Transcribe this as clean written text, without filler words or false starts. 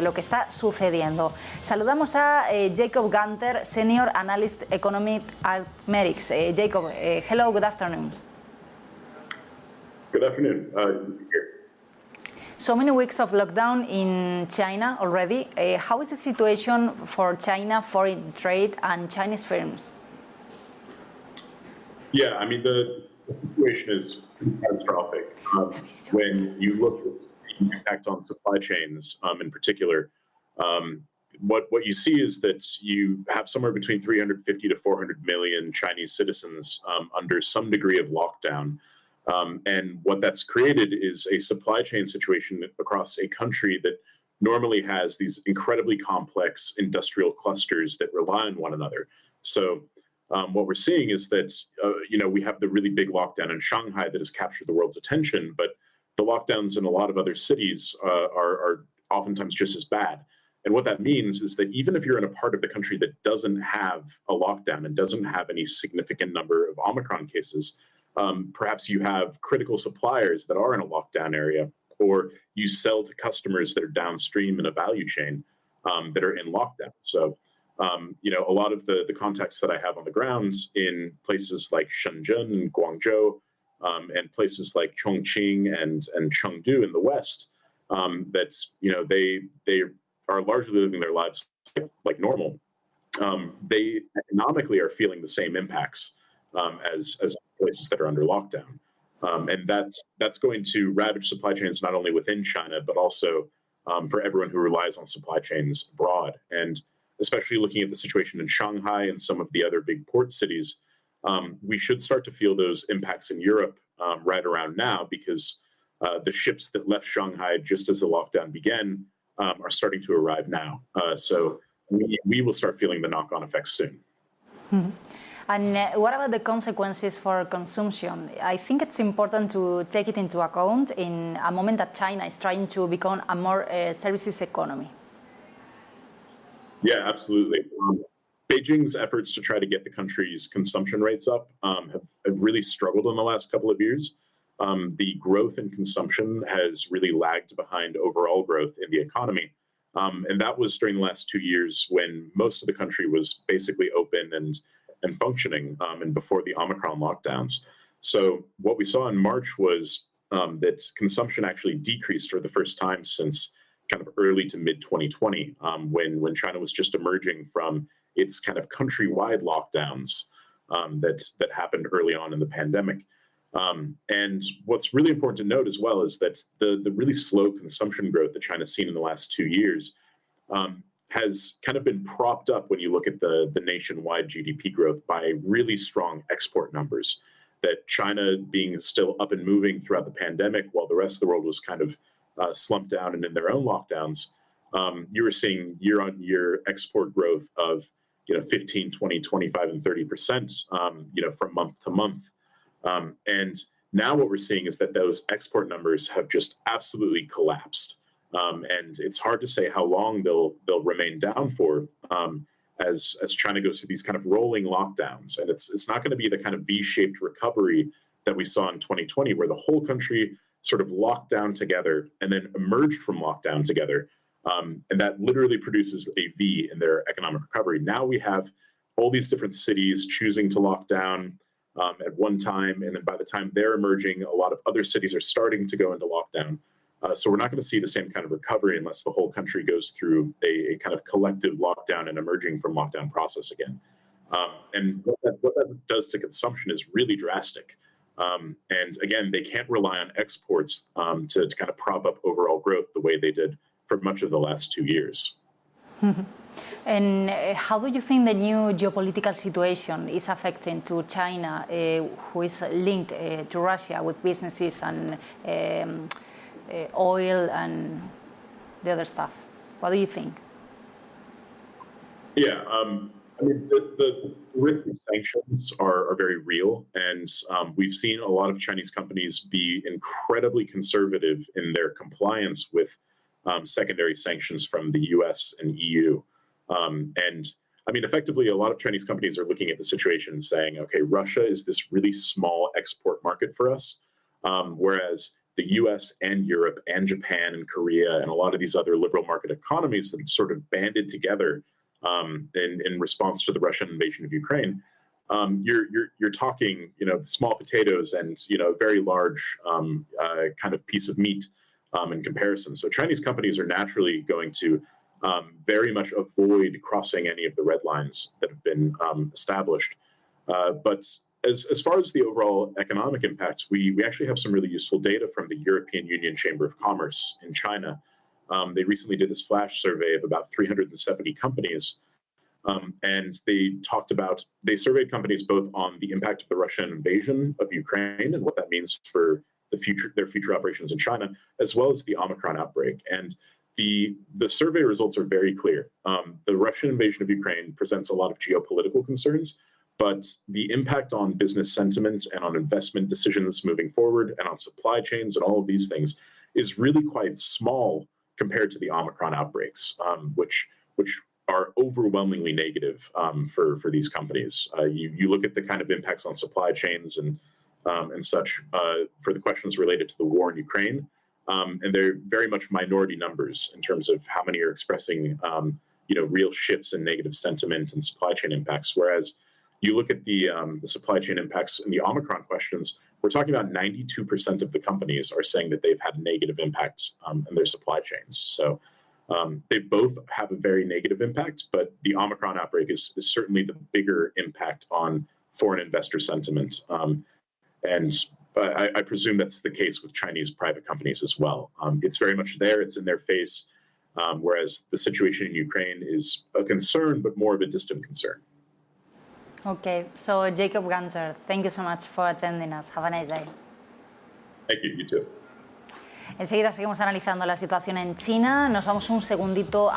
lo que está sucediendo. Saludamos a Jacob Gunter, Senior Analyst Economy at MERICS. Jacob, hello, good afternoon. Good afternoon. So many weeks of lockdown in China already. How is the situation for China foreign trade and Chinese firms? Yeah, I mean, the situation is catastrophic. When you look at the impact on supply chains in particular, what you see is that you have somewhere between 350 to 400 million Chinese citizens under some degree of lockdown. And what that's created is a supply chain situation across a country that normally has these incredibly complex industrial clusters that rely on one another. So what we're seeing is that, we have the really big lockdown in Shanghai that has captured the world's attention, but the lockdowns in a lot of other cities are oftentimes just as bad. And what that means is that even if you're in a part of the country that doesn't have a lockdown and doesn't have any significant number of Omicron cases, perhaps you have critical suppliers that are in a lockdown area, or you sell to customers that are downstream in a value chain that are in lockdown. So, a lot of the contacts that I have on the ground in places like Shenzhen and Guangzhou, and places like Chongqing and Chengdu in the West, they are largely living their lives like normal. They economically are feeling the same impacts as places that are under lockdown, and that's going to ravage supply chains not only within China but also for everyone who relies on supply chains abroad. And especially looking at the situation in Shanghai and some of the other big port cities, we should start to feel those impacts in Europe right around now, because the ships that left Shanghai just as the lockdown began are starting to arrive now. So we will start feeling the knock-on effects soon. Mm-hmm. And what about the consequences for consumption? I think it's important to take it into account in a moment that China is trying to become a more services economy. Yeah, absolutely. Beijing's efforts to try to get the country's consumption rates up have really struggled in the last couple of years. The growth in consumption has really lagged behind overall growth in the economy. And that was during the last 2 years when most of the country was basically open and functioning, and before the Omicron lockdowns. So what we saw in March was that consumption actually decreased for the first time since kind of early to mid 2020, when China was just emerging from its kind of countrywide lockdowns that happened early on in the pandemic. And what's really important to note as well is that the really slow consumption growth that China's seen in the last 2 years has kind of been propped up when you look at the nationwide GDP growth by really strong export numbers. That China being still up and moving throughout the pandemic while the rest of the world was kind of slumped down and in their own lockdowns, you were seeing year-on-year export growth of 15, 20, 25, and 30%, from month to month. And now what we're seeing is that those export numbers have just absolutely collapsed. And it's hard to say how long they'll remain down for as China goes through these kind of rolling lockdowns. And it's not going to be the kind of V-shaped recovery that we saw in 2020, where the whole country sort of locked down together and then emerged from lockdown together. And that literally produces a V in their economic recovery. Now we have all these different cities choosing to lock down at one time, and then by the time they're emerging, a lot of other cities are starting to go into lockdown. So we're not going to see the same kind of recovery unless the whole country goes through a kind of collective lockdown and emerging from lockdown process again. And what that does to consumption is really drastic. And again, they can't rely on exports to kind of prop up overall growth the way they did for much of the last 2 years. And how do you think the new geopolitical situation is affecting to China, who is linked to Russia with businesses and oil and the other stuff? What do you think? Yeah, I mean, the risk of sanctions are very real, and we've seen a lot of Chinese companies be incredibly conservative in their compliance with secondary sanctions from the US and EU. And I mean, effectively, a lot of Chinese companies are looking at the situation and saying, okay, Russia is this really small export market for us, whereas the US and Europe and Japan and Korea and a lot of these other liberal market economies that have sort of banded together in response to the Russian invasion of Ukraine, you're talking, small potatoes and, a very large kind of piece of meat in comparison. So Chinese companies are naturally going to very much avoid crossing any of the red lines that have been established. But as far as the overall economic impacts, we actually have some really useful data from the European Union Chamber of Commerce in China. They recently did this flash survey of about 370 companies. And they surveyed companies both on the impact of the Russian invasion of Ukraine and what that means for their future operations in China, as well as the Omicron outbreak. And the survey results are very clear. The Russian invasion of Ukraine presents a lot of geopolitical concerns, but the impact on business sentiment and on investment decisions moving forward and on supply chains and all of these things is really quite small compared to the Omicron outbreaks, which are overwhelmingly negative for these companies. You look at the kind of impacts on supply chains and such for the questions related to the war in Ukraine, and they're very much minority numbers in terms of how many are expressing real shifts in negative sentiment and supply chain impacts. Whereas you look at the supply chain impacts in the Omicron questions, we're talking about 92% of the companies are saying that they've had negative impacts in their supply chains. So they both have a very negative impact, but the Omicron outbreak is certainly the bigger impact on foreign investor sentiment. And I presume that's the case with Chinese private companies as well. It's very much there, it's in their face, whereas the situation in Ukraine is a concern, but more of a distant concern. Okay, so Jacob Gunter, thank you so much for attending us. Have a nice day. Thank you, you too. Enseguida seguimos analizando la situación en China. Nos vamos un segundito